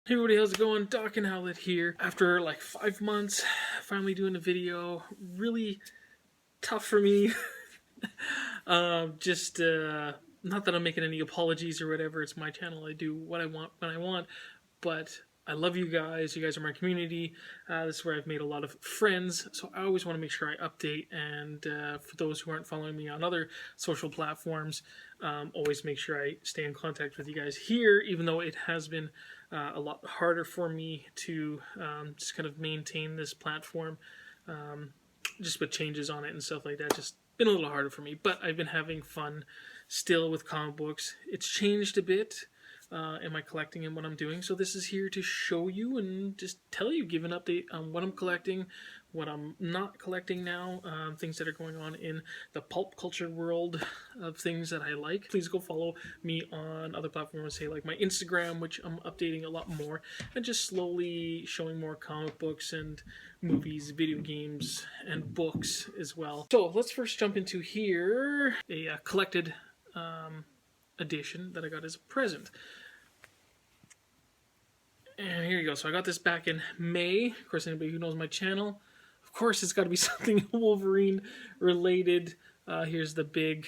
Hey everybody, how's it going? Doc and Howlet here. After like 5 months, finally doing a video. Really tough for me. Not that I'm making any apologies or whatever. It's my channel. I do what I want when I want. But I love you guys. You guys are my community. This is where I've made a lot of friends. So I always want to make sure I update. And for those who aren't following me on other social platforms, always make sure I stay in contact with you guys here, even though it has been a lot harder for me to just kind of maintain this platform, just with changes on it and stuff like that. Just been a little harder for me, but I've been having fun still with comic books. It's changed a bit in my collecting and what I'm doing, so this is here to show you and just tell you, give an update on what I'm collecting, what I'm not collecting now, things that are going on in the pulp culture world of things that I like. Please go follow me on other platforms, say like my Instagram, which I'm updating a lot more, and just slowly showing more comic books and movies, video games, and books as well. So let's first jump into here, a collected edition that I got as a present. And here you go. So I got this back in May. Of course, anybody who knows my channel, of course, it's got to be something Wolverine related. Here's the big,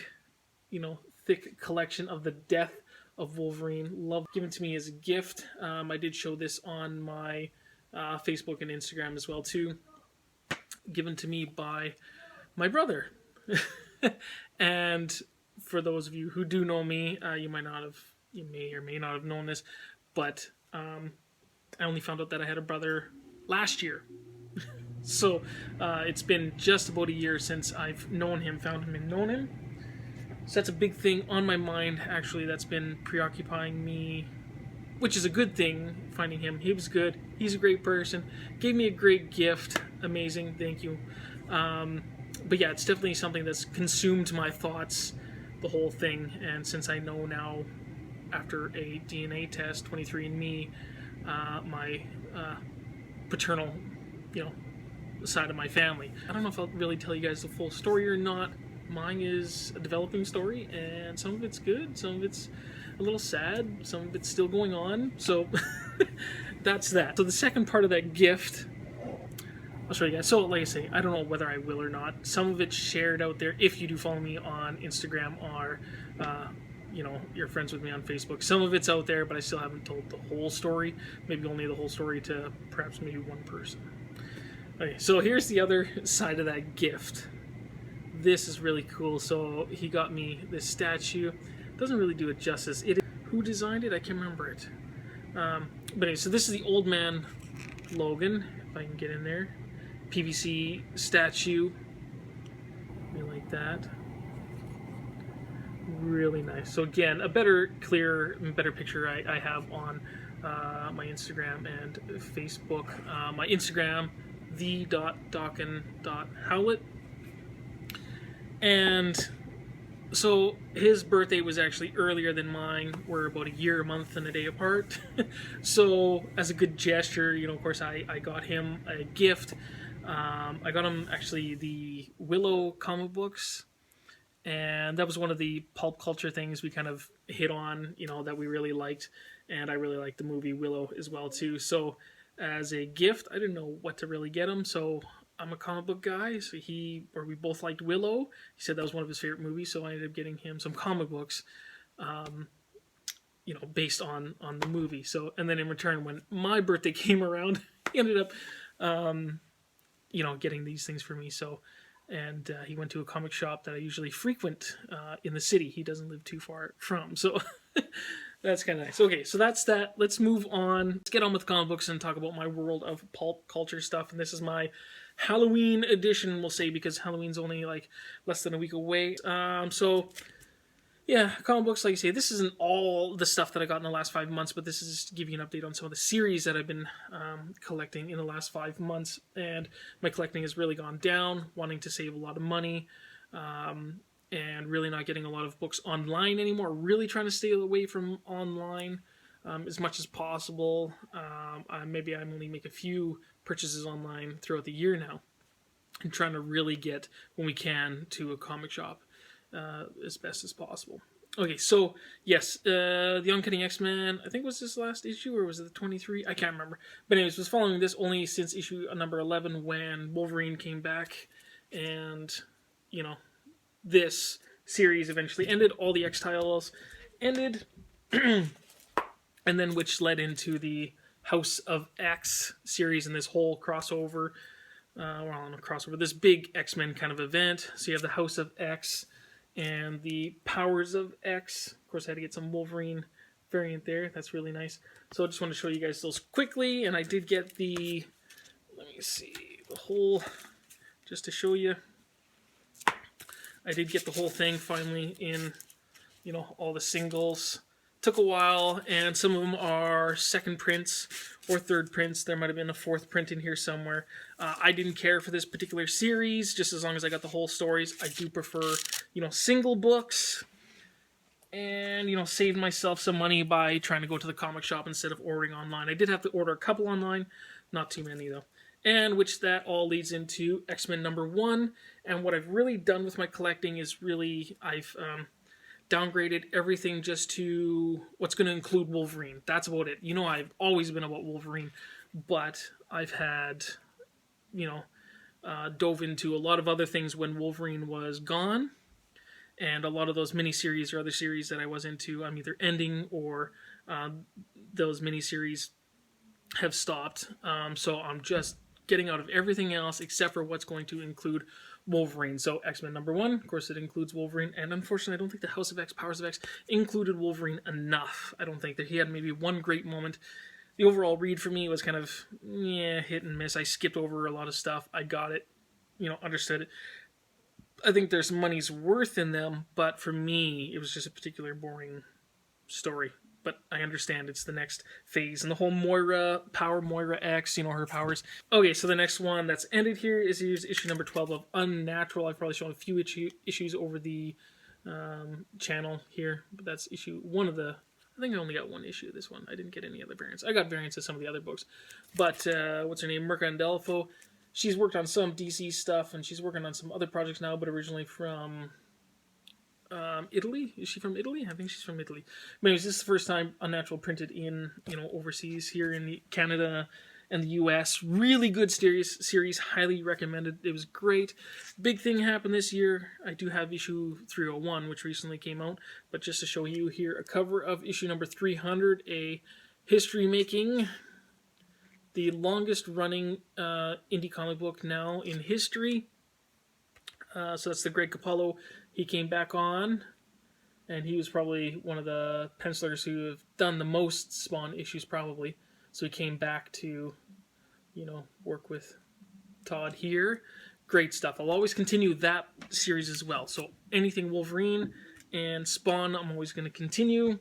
thick collection of the Death of Wolverine. Love, given to me as a gift. I did show this on my Facebook and Instagram as well too. Given to me by my brother. And for those of you who do know me, you may or may not have known this, but I only found out that I had a brother last year. So it's been just about a year since I've found him and known him. So that's a big thing on my mind, actually, that's been preoccupying me, which is a good thing, finding him. He was good. He's a great person. Gave me a great gift. Amazing. Thank you. But yeah, it's definitely something that's consumed my thoughts, the whole thing. And since I know now, after a DNA test, 23andMe, my paternal, side of my family. I don't know if I'll really tell you guys the full story or not. Mine is a developing story, and some of it's good, some of it's a little sad, some of it's still going on, so that's that. So the second part of that gift, I'll show you guys. So like I say, I don't know whether I will or not. Some of it's shared out there if you do follow me on Instagram or you're friends with me on Facebook. Some of it's out there, but I still haven't told the whole story. Maybe only the whole story to perhaps maybe one person. Okay, so here's the other side of that gift. This is really cool. So he got me this statue. Doesn't really do it justice. Who designed it? I can't remember it. But anyway, so this is the old Man Logan, if I can get in there. PVC statue. I like that. Really nice. So again, a better, clearer, and better picture I have on my Instagram and Facebook. My Instagram, the.dockin.howlet. And so his birthday was actually earlier than mine. We're about a year, a month, and a day apart. So as a good gesture, of course, I got him a gift. I got him actually the Willow comic books. And that was one of the pulp culture things we kind of hit on, that we really liked. And I really liked the movie Willow as well, too. So as a gift, I didn't know what to really get him. So I'm a comic book guy. So we both liked Willow. He said that was one of his favorite movies. So I ended up getting him some comic books, based on the movie. So, and then in return, when my birthday came around, he ended up, getting these things for me. So, and he went to a comic shop that I usually frequent in the city. He doesn't live too far from, so that's kind of nice. Okay, so that's that. Let's move on. Let's get on with comic books and talk about my world of pulp culture stuff. And this is my Halloween edition, we'll say, because Halloween's only like less than a week away. So yeah, comic books, like I say, this isn't all the stuff that I got in the last 5 months, but this is just to give you an update on some of the series that I've been collecting in the last 5 months. And my collecting has really gone down, wanting to save a lot of money, and really not getting a lot of books online anymore. Really trying to stay away from online as much as possible. Maybe I only make a few purchases online throughout the year now. And trying to really get, when we can, to a comic shop as best as possible. Okay, so yes, the Uncanny X-Men. I think was this last issue or was it the 23? I can't remember. But anyways, was following this only since issue number 11 when Wolverine came back, and you know this series eventually ended. All the X titles ended, and then which led into the House of X series and this whole crossover. Well, not crossover. This big X-Men kind of event. So you have the House of X and the Powers of X. Of course, I had to get some Wolverine variant there. That's really nice. So I just want to show you guys those quickly. And I did get the, let me see, the whole, just to show you. I did get the whole thing finally in, all the singles. Took a while, and some of them are second prints or third prints. There might have been a fourth print in here somewhere. I didn't care for this particular series, just as long as I got the whole stories. I do prefer, single books, and, save myself some money by trying to go to the comic shop instead of ordering online. I did have to order a couple online, not too many though. And which that all leads into X-Men #1. And what I've really done with my collecting is really, I've downgraded everything just to what's going to include Wolverine. That's about it. I've always been about Wolverine, but I've had, dove into a lot of other things when Wolverine was gone, and a lot of those miniseries or other series that I was into, I'm either ending or those miniseries have stopped. So I'm just getting out of everything else except for what's going to include Wolverine. So X-Men #1, of course, it includes Wolverine, and unfortunately, I don't think the House of X, Powers of X included Wolverine enough. I don't think that he had maybe one great moment. The overall read for me was kind of hit and miss. I skipped over a lot of stuff. I got it, understood it. I think there's money's worth in them, but for me, it was just a particular boring story. But I understand it's the next phase. And the whole Moira X, her powers. Okay, so the next one that's ended here is issue number 12 of Unnatural. I've probably shown a few issues over the channel here, but that's issue one of the... I think I only got one issue of this one. I didn't get any other variants. I got variants of some of the other books. But, what's her name? Mercandelfo. She's worked on some DC stuff, and she's working on some other projects now, but originally from... Italy? Is she from Italy? I think she's from Italy. But anyways, this is the first time Unnatural printed in, overseas, here in Canada and the US. Really good series, highly recommended. It was great. Big thing happened this year. I do have issue 301, which recently came out, but just to show you here, a cover of issue number 300, a history-making, the longest-running indie comic book now in history. So that's the Greg Capullo. He came back on, and he was probably one of the pencilers who have done the most Spawn issues, probably. So he came back to, work with Todd here. Great stuff. I'll always continue that series as well. So anything Wolverine and Spawn, I'm always going to continue.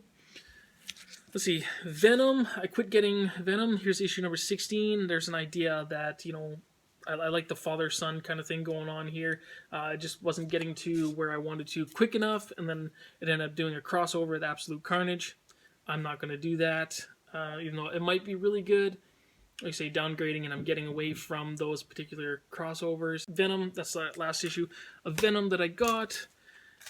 Let's see. Venom. I quit getting Venom. Here's issue number 16. There's an idea that, I like the father-son kind of thing going on here. I just wasn't getting to where I wanted to quick enough, and then it ended up doing a crossover with Absolute Carnage. I'm not going to do that, even though it might be really good. Like I say, downgrading, and I'm getting away from those particular crossovers. Venom, that's the last issue of Venom that I got.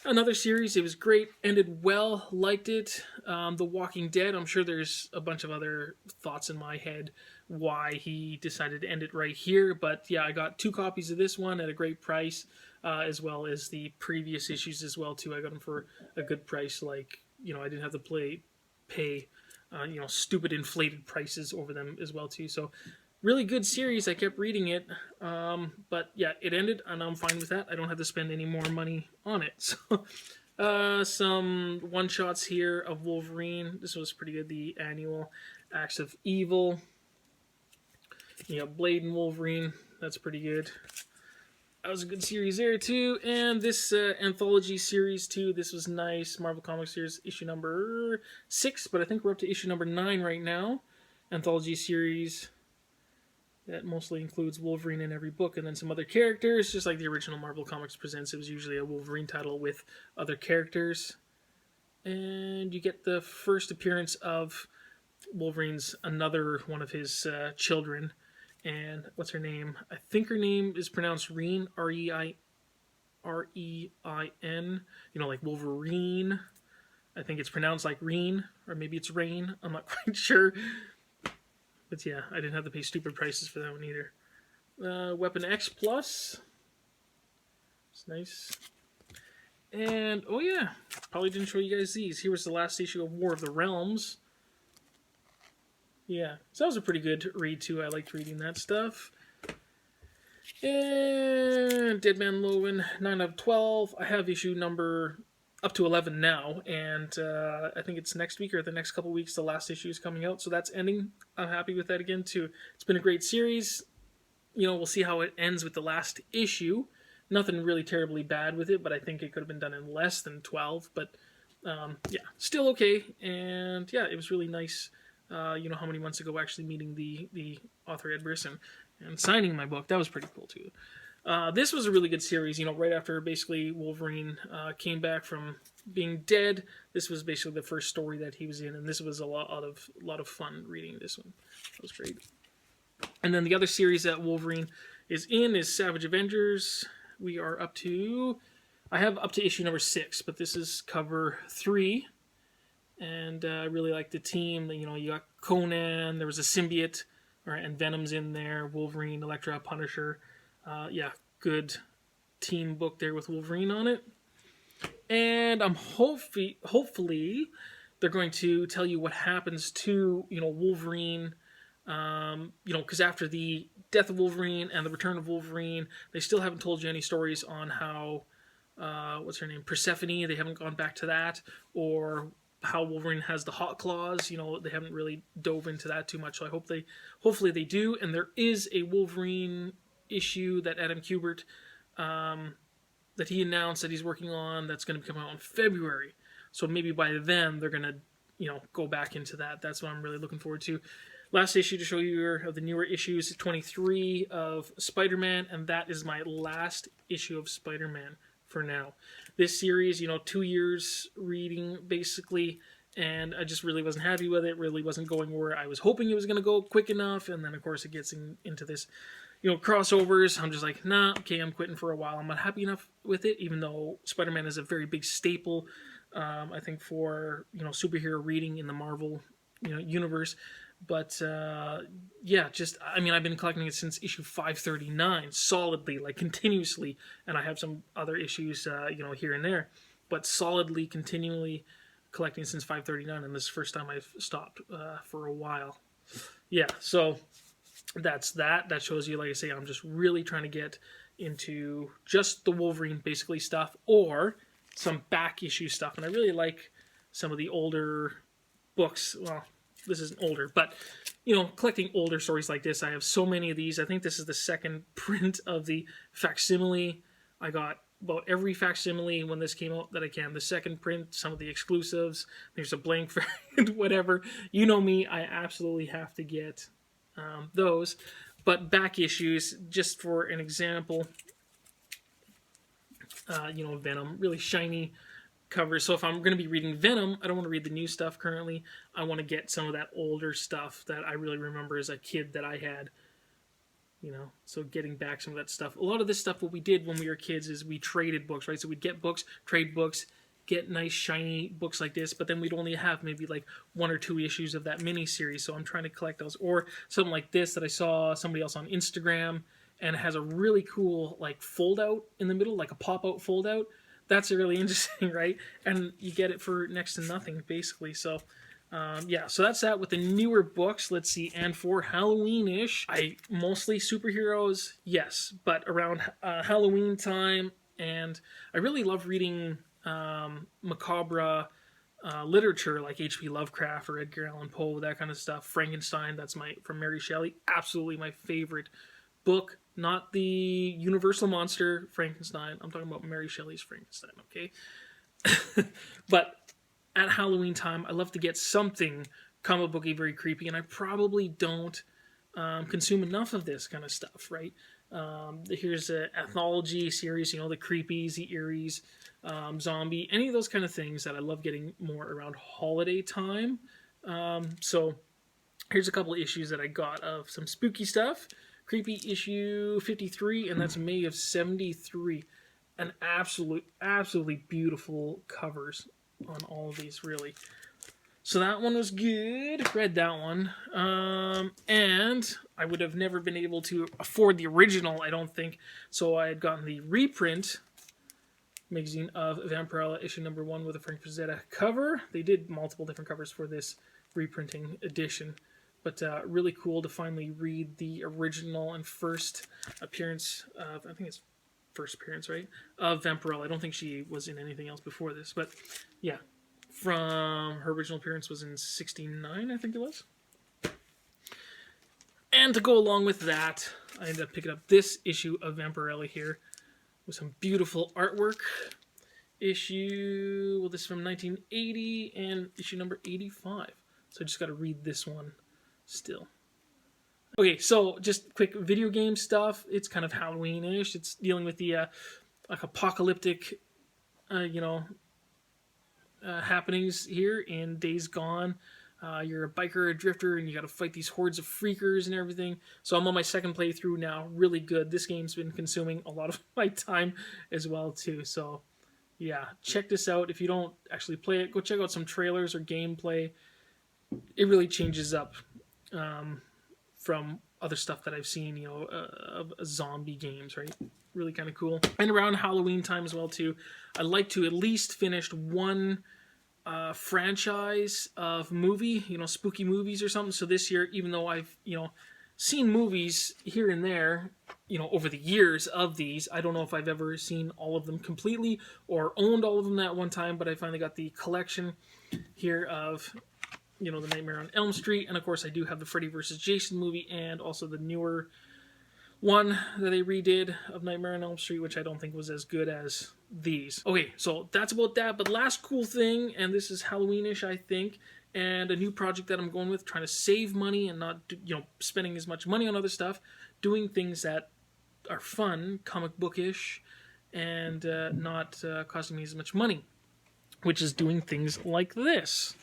Another series, it was great, ended well, liked it. The Walking Dead, I'm sure there's a bunch of other thoughts in my head why he decided to end it right here, but yeah, I got 2 copies of this one at a great price, as well as the previous issues as well too. I got them for a good price, like, I didn't have to pay stupid inflated prices over them as well too, so really good series. I kept reading it, but yeah, it ended, and I'm fine with that. I don't have to spend any more money on it. So, some one-shots here of Wolverine. This was pretty good. The annual Acts of Evil. Blade and Wolverine. That's pretty good. That was a good series there, too. And this anthology series, too. This was nice. Marvel Comics series, issue number 6, but I think we're up to issue number 9 right now. Anthology series that mostly includes Wolverine in every book, and then some other characters, just like the original Marvel Comics Presents. It was usually a Wolverine title with other characters. And you get the first appearance of Wolverine's, another one of his children. And what's her name? I think her name is pronounced Rein, R-E-I-N, like Wolverine. I think it's pronounced like Reen, or maybe it's Rain. I'm not quite sure. But yeah, I didn't have to pay stupid prices for that one either. Weapon X Plus. It's nice. And, oh yeah, probably didn't show you guys these. Here was the last issue of War of the Realms. Yeah, so that was a pretty good read too. I liked reading that stuff. And Dead Man Logan, 9 out of 12. I have issue number up to 11 now, and I think it's next week or the next couple weeks the last issue is coming out, so that's ending. I'm happy with that again too. It's been a great series. You know, we'll see how it ends with the last issue. Nothing really terribly bad with it, but I think it could have been done in less than 12, but yeah, still okay. And yeah, it was really nice, you know, how many months ago actually meeting the author Ed Brisson and signing my book. That was pretty cool too. This was a really good series, you know, right after basically Wolverine came back from being dead. This was basically the first story that he was in, and this was a lot of fun reading this one. That was great. And then the other series that Wolverine is in is Savage Avengers. We are up to, I have up to issue number 6, but this is cover 3. And I really like the team. You know, you got Conan, there was a symbiote, right, and Venom's in there, Wolverine, Elektra, Punisher. Yeah, good team book there with Wolverine on it. And I'm hopefully they're going to tell you what happens to, you know, Wolverine. You know, because after the death of Wolverine and the return of Wolverine, they still haven't told you any stories on how, what's her name, Persephone, they haven't gone back to that, or how Wolverine has the hot claws. You know, they haven't really dove into that too much, so hopefully they do. And there is a Wolverine issue that Adam Kubert, that he announced that he's working on, that's going to come out in February. So maybe by then they're going to, you know, go back into that. That's what I'm really looking forward to. Last issue to show you of the newer issues, 23 of Spider-Man, and that is my last issue of Spider-Man for now. This series, you know, 2 years reading basically, and I just really wasn't happy with it. Really wasn't going where I was hoping it was going to go quick enough, and then of course it gets into this, you know, crossovers. I'm just like, nah, okay, I'm quitting for a while. I'm not happy enough with it, even though Spider-Man is a very big staple, I think, for, you know, superhero reading in the Marvel, you know, universe. But yeah, just, I mean, I've been collecting it since issue 539 solidly, like continuously, and I have some other issues, you know, here and there, but solidly, continually collecting since 539, and this is the first time I've stopped for a while. Yeah, so that's that. That shows you, like I say, I'm just really trying to get into just the Wolverine basically stuff, or some back issue stuff, and I really like some of the older books. Well, this isn't older, but, you know, collecting older stories like this. I have so many of these. I think this is the second print of the facsimile. I got about every facsimile when this came out that I can. The second print, some of the exclusives. There's a blank for whatever. You know me, I absolutely have to get those. But back issues, just for an example, you know, Venom, really shiny covers. So if I'm going to be reading Venom, I don't want to read the new stuff currently. I want to get some of that older stuff that I really remember as a kid that I had, you know, so getting back some of that stuff. A lot of this stuff, what we did when we were kids is we traded books, right? So we'd get books, trade books, get nice shiny books like this, but then we'd only have maybe like 1 or 2 issues of that mini series. So I'm trying to collect those, or something like this that I saw somebody else on Instagram, and it has a really cool like fold out in the middle, like a pop out fold out. That's really interesting, right? And you get it for next to nothing, basically. So, yeah, so that's that with the newer books. Let's see, and for Halloween-ish, I mostly superheroes, yes, but around Halloween time, and I really love reading macabre literature like H.P. Lovecraft or Edgar Allan Poe, that kind of stuff. Frankenstein, that's from Mary Shelley, absolutely my favorite book. Not the Universal monster Frankenstein. I'm talking about Mary Shelley's Frankenstein, okay? But at Halloween time, I love to get something comic booky, very creepy, and I probably don't consume enough of this kind of stuff, right? Here's an anthology series, you know, the creepies, the eries, zombie, any of those kind of things that I love getting more around holiday time. So here's a couple of issues that I got of some spooky stuff. Creepy issue 53, and that's May of 73. And absolutely beautiful covers. on all of these, really. So that one was good. Read that one. And I would have never been able to afford the original, I don't think. So I had gotten the reprint magazine of Vampirella issue number 1 with a Frank Frazetta cover. They did multiple different covers for this reprinting edition. But really cool to finally read the original and first appearance of, I think it's first appearance, right? Of Vampirella. I don't think she was in anything else before this. But yeah. From her original appearance was in '69, I think it was. And to go along with that, I ended up picking up this issue of Vampirella here with some beautiful artwork. Issue, well, this is from 1980 and issue number 85. So I just got to read this one still. Okay, so just quick video game stuff. It's kind of Halloween-ish. It's dealing with the like apocalyptic, happenings here in Days Gone. You're a biker, a drifter, and you got to fight these hordes of freakers and everything. So I'm on my second playthrough now. Really good. This game's been consuming a lot of my time as well too. So yeah, check this out. If you don't actually play it, go check out some trailers or gameplay. It really changes up from other stuff that I've seen, of zombie games, right? Really kind of cool. And around Halloween time as well too, I like to at least finish one franchise of movie, spooky movies or something. So this year, even though I've, seen movies here and there, over the years of these, I don't know if I've ever seen all of them completely or owned all of them at one time, but I finally got the collection here of, the Nightmare on Elm Street. And of course, I do have the Freddy vs. Jason movie and also the newer one that they redid of Nightmare on Elm Street, which I don't think was as good as these. Okay, so that's about that. But last cool thing, and this is Halloween-ish, I think, and a new project that I'm going with, trying to save money and not, spending as much money on other stuff, doing things that are fun, comic bookish, and not costing me as much money, which is doing things like this.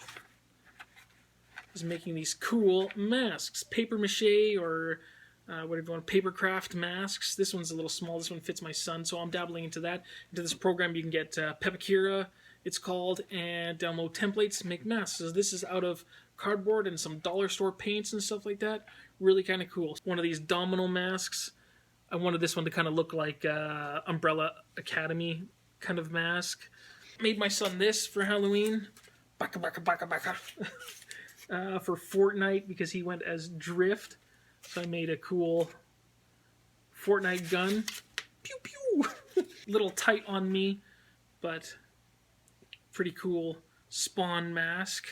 Is making these cool masks, paper mache or whatever you want, paper craft masks. This one's a little small. This one fits my son, so I'm dabbling into that. Into this program, you can get Pepakira, it's called, and download templates to make masks. So this is out of cardboard and some dollar store paints and stuff like that. Really kind of cool. One of these domino masks. I wanted this one to kind of look like Umbrella Academy kind of mask. Made my son this for Halloween. Baka baka baka baka. For Fortnite because he went as Drift. So I made a cool Fortnite gun. Pew pew! Little tight on me, but pretty cool Spawn mask.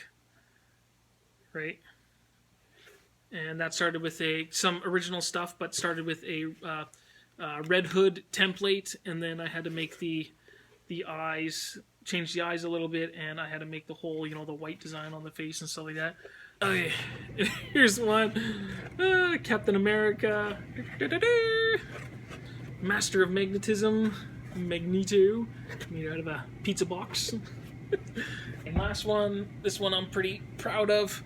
Right? And that started with some original stuff, but started with a Red Hood template, and then I had to make the eyes, change the eyes a little bit, and I had to make the whole, the white design on the face and stuff like that. Okay, here's one. Captain America. Master of Magnetism. Magneto. Made out of a pizza box. And last one, this one I'm pretty proud of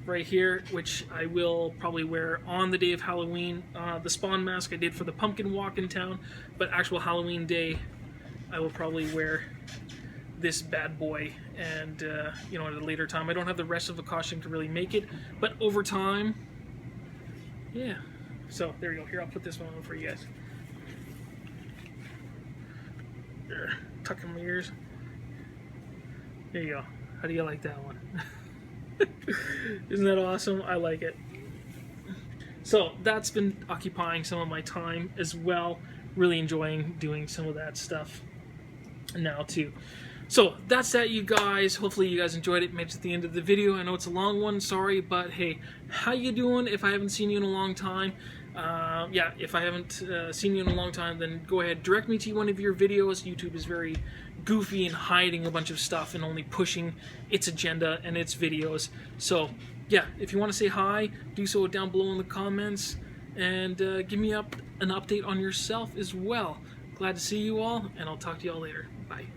right here, which I will probably wear on the day of Halloween. The Spawn mask I did for the pumpkin walk in town, but actual Halloween day I will probably wear this bad boy, and at a later time. I don't have the rest of the costume to really make it, but over time, yeah. So there you go. Here, I'll put this one on for you guys. There, tuck in my ears. There you go. How do you like that one? Isn't that awesome? I like it. So that's been occupying some of my time as well. Really enjoying doing some of that stuff now too. So that's that, you guys. Hopefully you guys enjoyed it. Made it to the end of the video. I know it's a long one, sorry, but hey, how you doing? If I haven't seen you in a long time, if I haven't seen you in a long time, then go ahead, direct me to one of your videos. YouTube is very goofy and hiding a bunch of stuff and only pushing its agenda and its videos. So yeah, if you want to say hi, do so down below in the comments, and give me an update on yourself as well. Glad to see you all, and I'll talk to you all later. Bye.